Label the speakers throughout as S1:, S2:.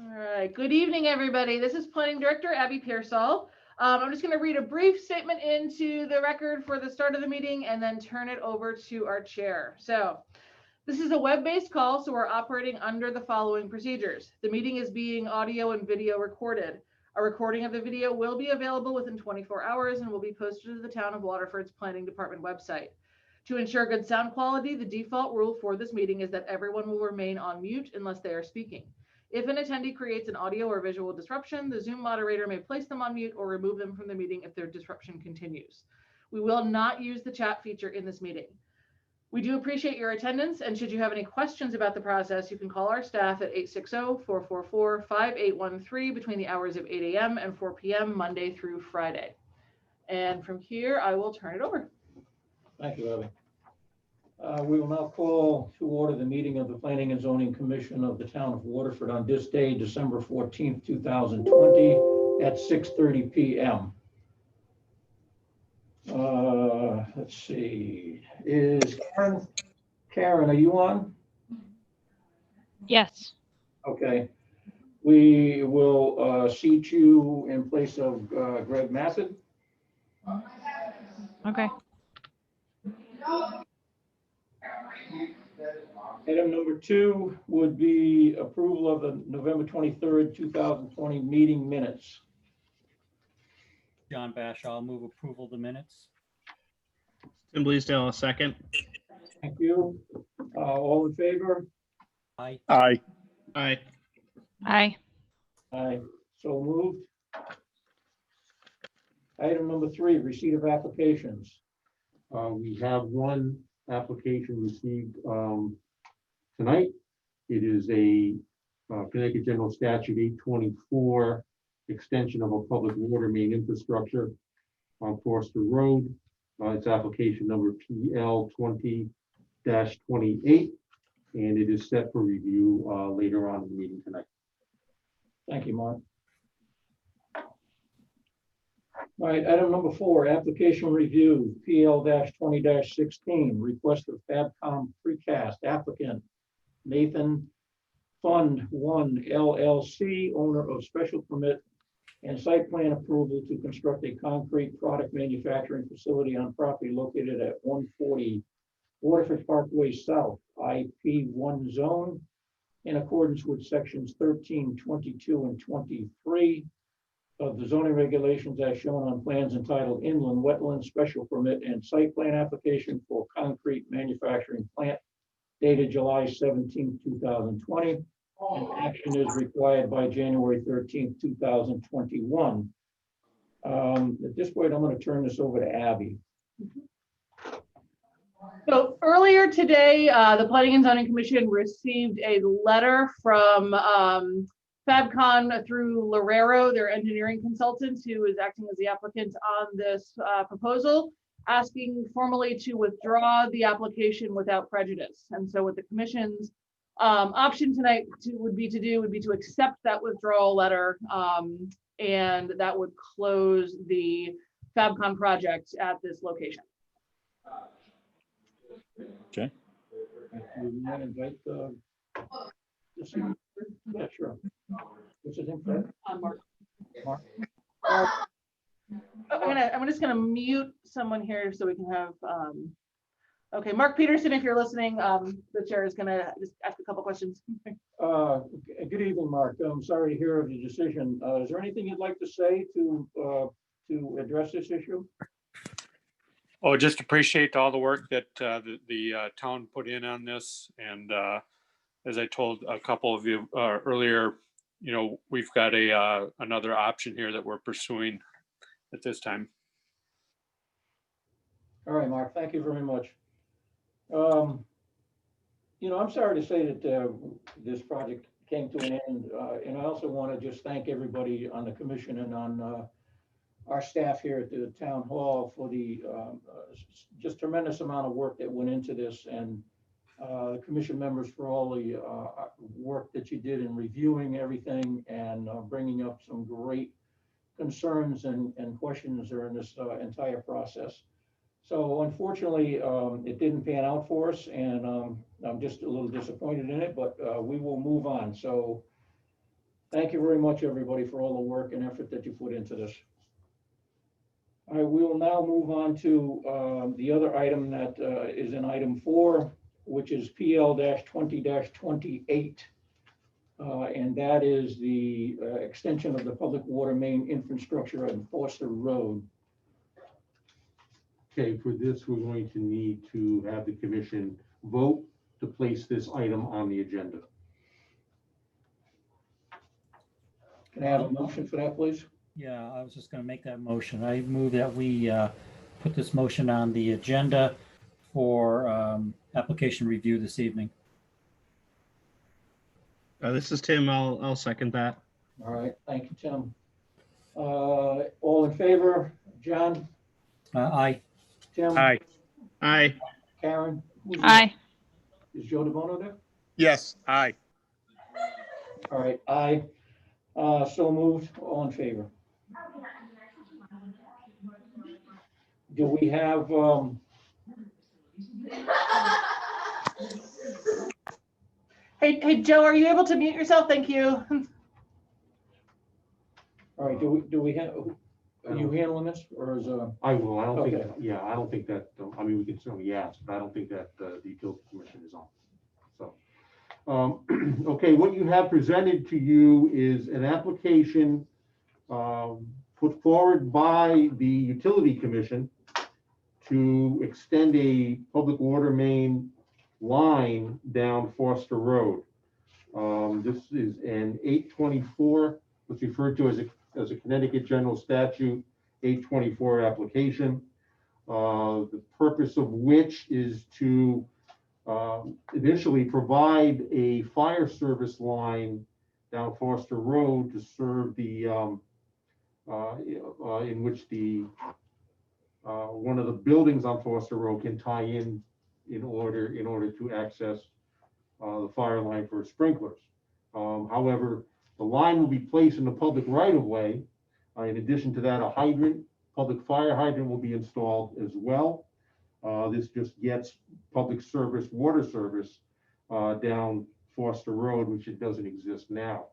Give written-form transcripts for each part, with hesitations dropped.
S1: All right, good evening, everybody. This is Planning Director Abby Pearsall. I'm just going to read a brief statement into the record for the start of the meeting and then turn it over to our chair. So this is a web-based call, so we're operating under the following procedures. The meeting is being audio and video recorded. A recording of the video will be available within 24 hours and will be posted to the Town of Waterford's Planning Department website. To ensure good sound quality, the default rule for this meeting is that everyone will remain on mute unless they are speaking. If an attendee creates an audio or visual disruption, the Zoom moderator may place them on mute or remove them from the meeting if their disruption continues. We will not use the chat feature in this meeting. We do appreciate your attendance, and should you have any questions about the process, you can call our staff at 860-444-5813 between the hours of 8 a.m. and 4 p.m. Monday through Friday. And from here, I will turn it over.
S2: Thank you, Abby. We will now call to order the meeting of the Planning and Zoning Commission of the Town of Waterford on this day, December 14th, 2020 at 6:30 p.m. Let's see, is Karen, are you on?
S3: Yes.
S2: Okay. We will seat you in place of Greg Massett.
S3: Okay.
S2: Item number 2 would be approval of the November 23rd, 2020 meeting minutes.
S4: John Bash, I'll move approval of the minutes.
S5: Tim Bleasdale, a second.
S2: Thank you. All in favor?
S4: Aye.
S5: Aye. Aye.
S3: Aye.
S2: Aye. So moved. Item number 3, receipt of applications.
S6: We have one application received tonight. It is a Connecticut General Statute 824 extension of a public water main infrastructure on Forster Road. It's application number PL 20-28, and it is set for review later on in the meeting tonight.
S2: Thank you, Mark. All right, item number 4, application review, PL-20-16, request of Fabcom Precast, applicant Nathan Fund 1 LLC, owner of special permit and site plan approval to construct a concrete product manufacturing facility on property located at 140 Waterford Parkway South, IP1 zone, in accordance with sections 13, 22, and 23 of the zoning regulations as shown on plans entitled Inland Wetland Special Permit and Site Plan Application for Concrete Manufacturing Plant dated July 17, 2020. And action is required by January 13, 2021. At this point, I'm going to turn this over to Abby.
S1: So earlier today, the Planning and Zoning Commission received a letter from Fabcon through Lorero, their engineering consultant, who is acting as the applicant on this proposal, asking formally to withdraw the application without prejudice. And so what the commission's option tonight would be to accept that withdrawal letter, and that would close the Fabcon project at this location.
S5: Okay.
S2: We might invite yeah, sure. What's his name, Fred?
S1: Mark.
S2: Mark.
S1: I'm just gonna mute someone here so we can have, okay, Mark Peterson, if you're listening, the chair is gonna just ask a couple questions.
S2: Good evening, Mark. I'm sorry to hear of your decision. Is there anything you'd like to say to address this issue?
S7: Oh, just appreciate all the work that the town put in on this. And as I told a couple of you earlier, you know, we've got another option here that we're pursuing at this time.
S2: All right, Mark, thank you very much. You know, I'm sorry to say that this project came to an end, and I also want to just thank everybody on the commission and on our staff here at the town hall for the just tremendous amount of work that went into this, and the commission members for all the work that you did in reviewing everything and bringing up some great concerns and questions during this entire process. So unfortunately, it didn't pan out for us, and I'm just a little disappointed in it, but we will move on. So Thank you very much, everybody, for all the work and effort that you put into this. All right, we will now move on to the other item that is in item 4, which is PL 20-28. And that is the extension of the public water main infrastructure on Foster Road.
S6: Okay, for this, we're going to need to have the commission vote to place this item on the agenda.
S2: Can I have a motion for that, please?
S4: Yeah, I was just going to make that motion. I move that we put this motion on the agenda for application review this evening.
S5: This is Tim. I'll second that.
S2: All right, thank you, Tim. All in favor? John,
S4: Aye.
S2: Tim?
S7: Aye.
S5: Aye.
S2: Karen? Who's there?
S3: Aye.
S2: Is Joe DeBono there?
S7: Yes, aye.
S2: All right, aye. So moved, all in favor. Do we have,
S1: Hey, Joe, are you able to mute yourself? Thank you.
S2: all right, do we have, are you handling this or is,
S6: I will, I don't think,
S2: Okay.
S6: yeah, I don't think that, I mean, we can certainly ask, but I don't think that the utility commission is on. So, okay, what you have presented to you is an application put forward by the utility commission to extend a public water main line down Foster Road. This is an 824, what's referred to as a Connecticut General Statute 824 application. The purpose of which is to initially provide a fire service line down Foster Road to serve the in which the one of the buildings on Foster Road can tie in order to access the fire line for sprinklers. However, the line will be placed in the public right of way. In addition to that, a hydrant, public fire hydrant will be installed as well. This just gets public service, water service down Foster Road, which it doesn't exist now.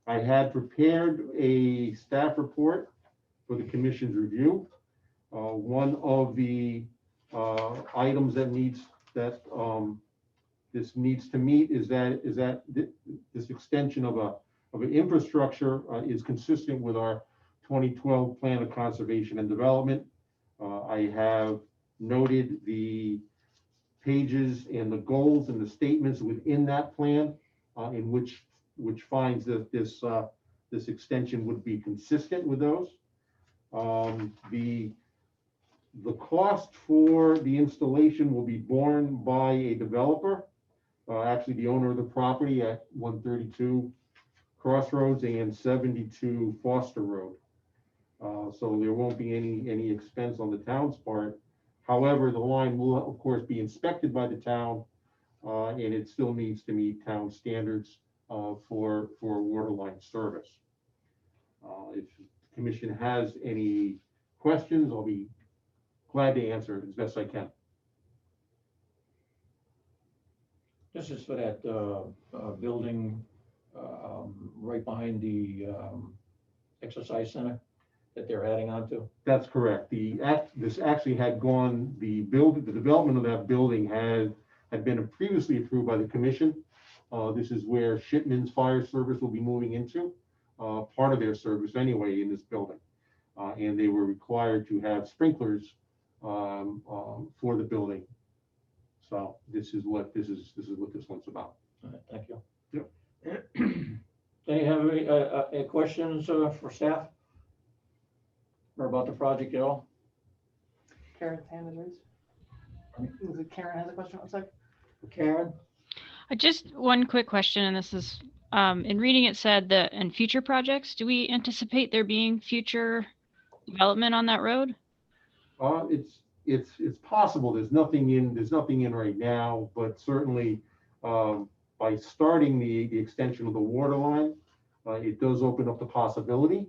S6: I had prepared a staff report for the commission's review. One of the items that this needs to meet is that this extension of an infrastructure is consistent with our 2012 Plan of Conservation and Development. I have noted the pages and the goals and the statements within that plan in which finds that this extension would be consistent with those. The cost for the installation will be borne by a developer, actually the owner of the property at 132 Crossroads and 72 Foster Road. So there won't be any expense on the town's part. However, the line will of course be inspected by the town, and it still needs to meet town standards for water line service. If the commission has any questions, I'll be glad to answer it as best I can.
S2: this is for that building right behind the exercise center that they're adding on to?
S6: That's correct. This actually had gone, the development of that building had been previously approved by the commission. This is where Shipman's Fire Service will be moving into, part of their service anyway in this building. And they were required to have sprinklers for the building. So this is what this one's about.
S2: All right, thank you.
S6: Yep.
S2: Do you have any questions for staff? Or about the project at all?
S1: Karen's hand is raised. Was it Karen has a question? One sec.
S2: Karen?
S3: Just one quick question, and this is, in reading it said that in future projects, do we anticipate there being future development on that road?
S6: It's possible. There's nothing in right now, but certainly by starting the extension of the water line, it does open up the possibility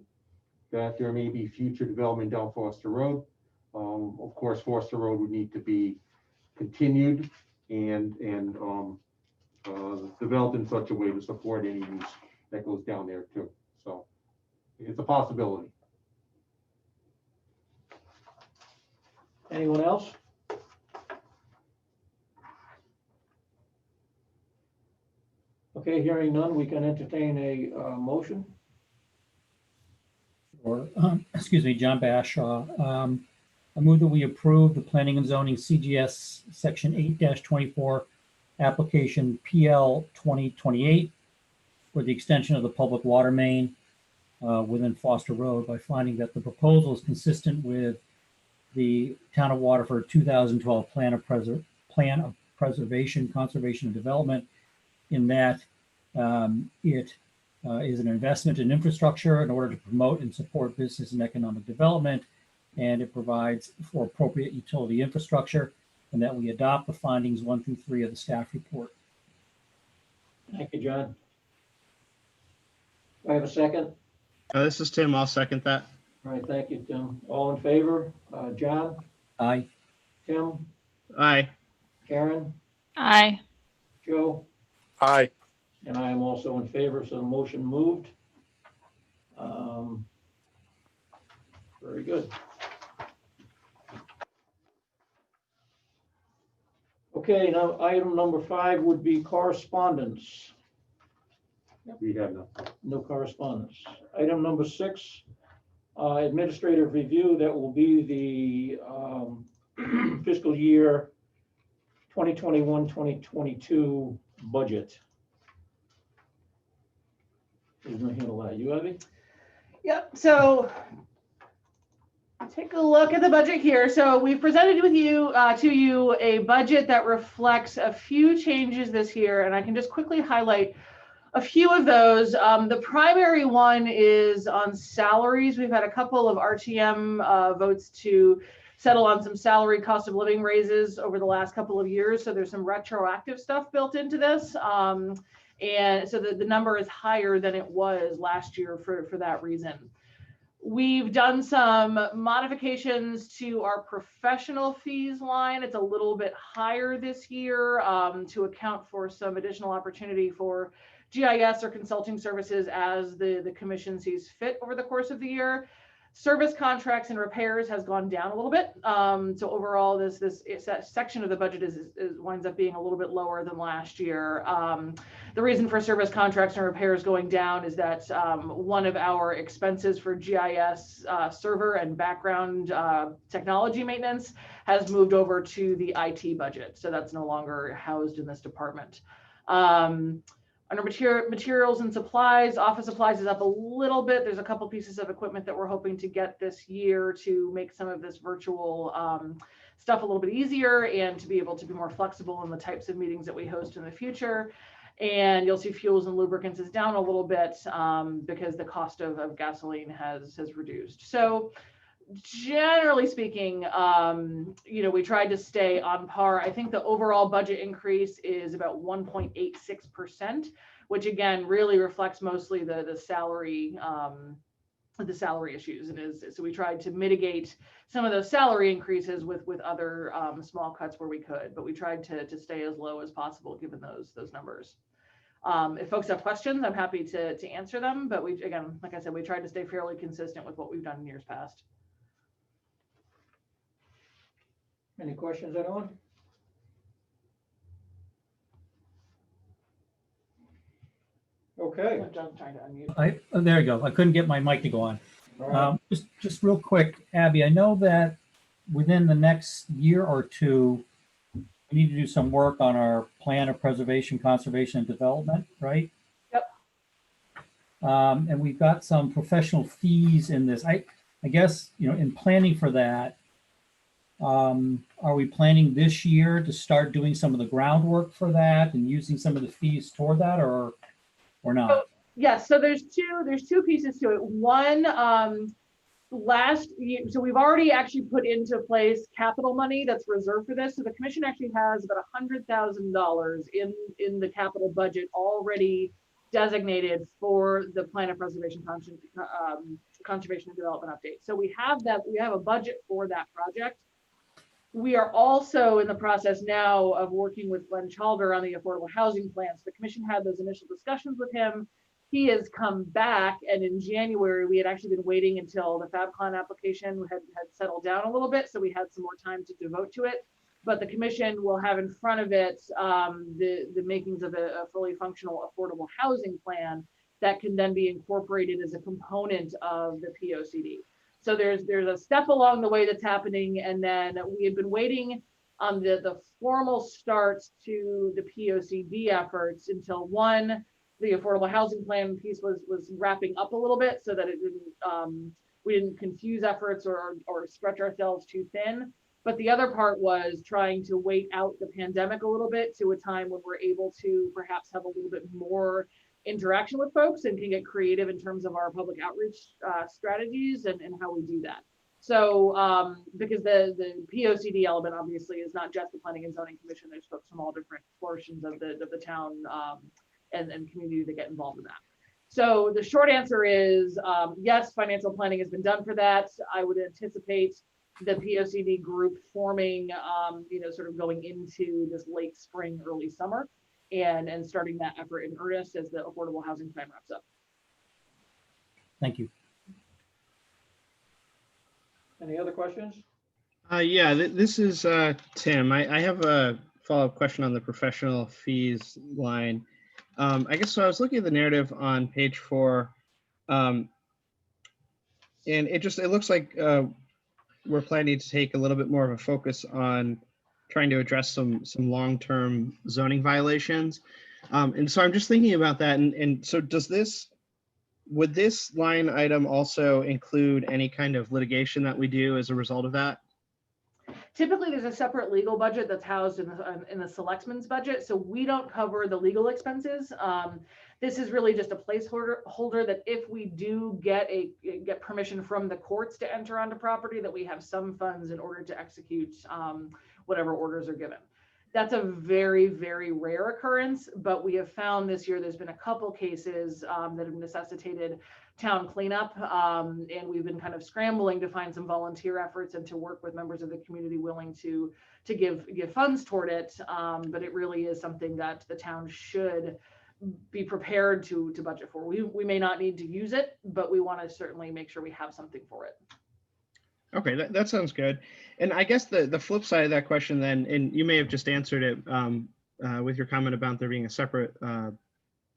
S6: that there may be future development down Foster Road. Of course, Foster Road would need to be continued and developed in such a way to support any use that goes down there too. So it's a possibility.
S2: Anyone else? Okay, hearing none, we can entertain a motion.
S4: Or, excuse me, John Bashaw. I move that we approve the Planning and Zoning CGS Section 8-24 application PL 2028 for the extension of the public water main within Foster Road by finding that the proposal is consistent with the Town of Waterford 2012 Plan of Preservation, Conservation, and Development, in that it is an investment in infrastructure in order to promote and support business and economic development, and it provides for appropriate utility infrastructure, and that we adopt the findings 1 through 3 of the staff report.
S2: Thank you, John. Do I have a second?
S5: This is Tim. I'll second that.
S2: All right, thank you, Tim. All in favor? John,
S4: Aye.
S2: Tim,
S5: Aye.
S2: Karen,
S3: Aye.
S2: Joe?
S7: Aye.
S2: And I am also in favor, so the motion moved. Very good. Okay, now item number 5 would be correspondence.
S6: We have no.
S2: No correspondence. Item number 6, administrative review. That will be the fiscal year 2021-2022 budget. Who's going to handle that? You, Abby?
S1: Yep, so take a look at the budget here. So we've presented to you a budget that reflects a few changes this year, and I can just quickly highlight a few of those. The primary one is on salaries. We've had a couple of RTM votes to settle on some salary cost of living raises over the last couple of years. So there's some retroactive stuff built into this. And so the number is higher than it was last year for that reason. We've done some modifications to our professional fees line. It's a little bit higher this year to account for some additional opportunity for GIS or consulting services as the commission sees fit over the course of the year. Service contracts and repairs has gone down a little bit. So overall, this section of the budget winds up being a little bit lower than last year. The reason for service contracts and repairs going down is that one of our expenses for GIS server and background technology maintenance has moved over to the IT budget. So that's no longer housed in this department. Under materials and supplies, office supplies is up a little bit. There's a couple pieces of equipment that we're hoping to get this year to make some of this virtual stuff a little bit easier and to be able to be more flexible in the types of meetings that we host in the future. And you'll see fuels and lubricants is down a little bit because the cost of gasoline has reduced. So generally speaking, we tried to stay on par. I think the overall budget increase is about 1.86%, which again really reflects mostly the salary issues. So we tried to mitigate some of those salary increases with other small cuts where we could, but we tried to stay as low as possible given those numbers. If folks have questions, I'm happy to answer them. But again, like I said, we tried to stay fairly consistent with what we've done in years past.
S2: Any questions, anyone? Okay.
S1: John's trying to unmute.
S4: There you go. I couldn't get my mic to go on.
S2: All right.
S4: Just real quick, Abby, I know that within the next year or two, we need to do some work on our plan of preservation, conservation, and development, right?
S1: Yep.
S4: And we've got some professional fees in this. I guess, in planning for that, are we planning this year to start doing some of the groundwork for that and using some of the fees toward that, or not?
S1: Yes, so there's two pieces to it. One, last year, so we've already actually put into place capital money that's reserved for this. So the commission actually has about $100,000 in the capital budget already designated for the plan of preservation, conservation and development update. So we have a budget for that project. We are also in the process now of working with Glenn Chalder on the affordable housing plan. So the commission had those initial discussions with him. he has come back, and in January, we had actually been waiting until the FabCon application had settled down a little bit, so we had some more time to devote to it. But the commission will have in front of it the makings of a fully functional affordable housing plan that can then be incorporated as a component of the POCD. So there's a step along the way that's happening, and then we had been waiting on the formal start to the POCD efforts until the affordable housing plan piece was wrapping up a little bit, so that it didn't we didn't confuse efforts or stretch ourselves too thin. But the other part was trying to wait out the pandemic a little bit to a time when we're able to perhaps have a little bit more interaction with folks and can get creative in terms of our public outreach strategies and how we do that. So because the POCD element obviously is not just the Planning and Zoning Commission, there's folks from all different portions of the town and community that get involved in that. So the short answer is yes, financial planning has been done for that. I would anticipate the POCD group forming, sort of going into this late spring, early summer, and starting that effort in earnest as the affordable housing plan wraps up.
S4: Thank you.
S2: Any other questions?
S5: Yeah, this is Tim. I have a follow-up question on the professional fees line. I guess so. I was looking at the narrative on page 4, and it looks like we're planning to take a little bit more of a focus on trying to address some long-term zoning violations. And so I'm just thinking about that. And so would this line item also include any kind of litigation that we do as a result of that?
S1: Typically, there's a separate legal budget that's housed in the selectmen's budget, so we don't cover the legal expenses. This is really just a placeholder that if we do get permission from the courts to enter onto property, that we have some funds in order to execute whatever orders are given. That's a very, very rare occurrence, but we have found this year there's been a couple cases that have necessitated town cleanup, and we've been kind of scrambling to find some volunteer efforts and to work with members of the community willing to give funds toward it. But it really is something that the town should be prepared to budget for. We may not need to use it, but we want to certainly make sure we have something for it.
S5: Okay, that sounds good. And I guess the flip side of that question then, and you may have just answered it with your comment about there being a separate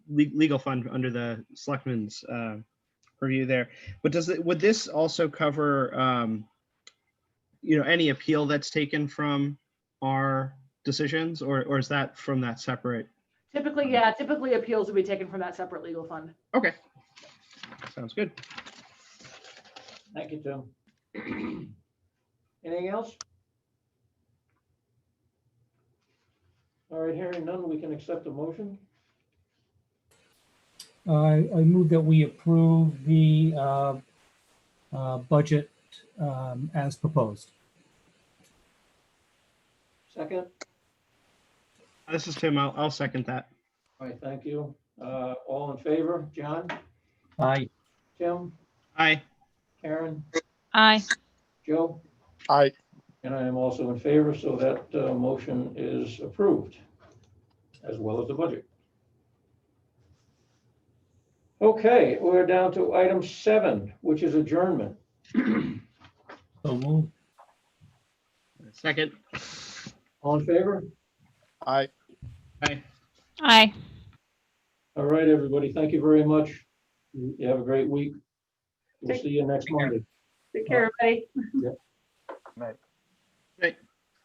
S5: legal fund under the selectmen's review there. But would this also cover any appeal that's taken from our decisions, or is that from that separate?
S1: Typically, yeah, typically appeals will be taken from that separate legal fund.
S5: Okay, sounds good.
S2: Thank you, Tim. Anything else? All right, hearing none, we can accept the motion.
S4: I move that we approve the budget as proposed.
S2: Second.
S5: This is Tim. I'll second that.
S2: All right, thank you. All in favor? John?
S4: Aye.
S2: Tim?
S5: Aye.
S2: Karen?
S3: Aye.
S2: Joe?
S8: Aye.
S2: And I am also in favor, so that motion is approved, as well as the budget. Okay, we're down to item 7, which is adjournment.
S4: So move.
S5: Second.
S2: All in favor?
S8: Aye.
S5: Aye.
S3: Aye.
S2: All right, everybody, thank you very much. You have a great week. We'll see you next Monday.
S1: Take care, everybody.
S8: Night.
S5: Right.